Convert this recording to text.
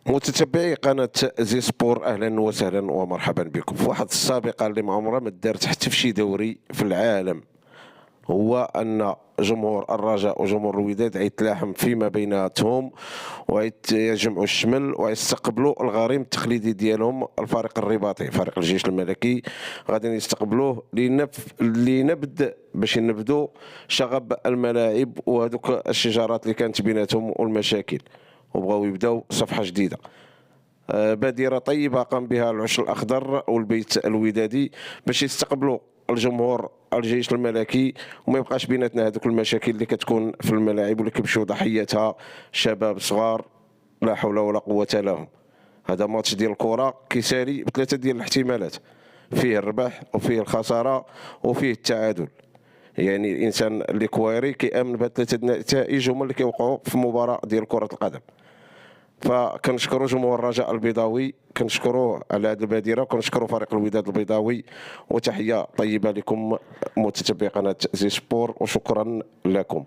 متتبعي قناة زي سبور، أهلا وسهلا ومرحبا بكم. في واحد السابقة اللي ما عمرها ما دارت حتى في شي دوري في العالم، هو أن جمهور الرجاء وجمهور الوداد غيتلاحم فيما بيناتهم ويجمعوا الشمل ويستقبلوا الغريم التقليدي ديالهم الفريق الرباطي، فريق الجيش الملكي. غادي يستقبلوه لنبذ باش ينبذوا شغب الملاعب وهذوك الشجارات اللي كانت بيناتهم والمشاكل، وبغاو يبداو صفحة جديدة. بادرة طيبة قام بها العش الأخضر والبيت الودادي باش يستقبلوا الجمهور الجيش الملكي، وما يبقاش بيناتنا هذوك المشاكل اللي كتكون في الملاعب واللي كيمشيو ضحيتها شباب صغار لا حول ولا قوة لهم. هذا ماتش ديال الكرة كيسالي بثلاثة ديال الاحتمالات، فيه الربح وفيه الخسارة وفيه التعادل. يعني الانسان اللي كويري كيامن بهاد ثلاثه النتائج هما اللي كيوقعوا في مباراه ديال كره القدم. فكنشكروا جمهور الرجاء البيضاوي، كنشكروه على هذه البادره، وكنشكروا فريق الوداد البيضاوي، وتحيه طيبه لكم متتبعي قناه زي سبور، وشكرا لكم.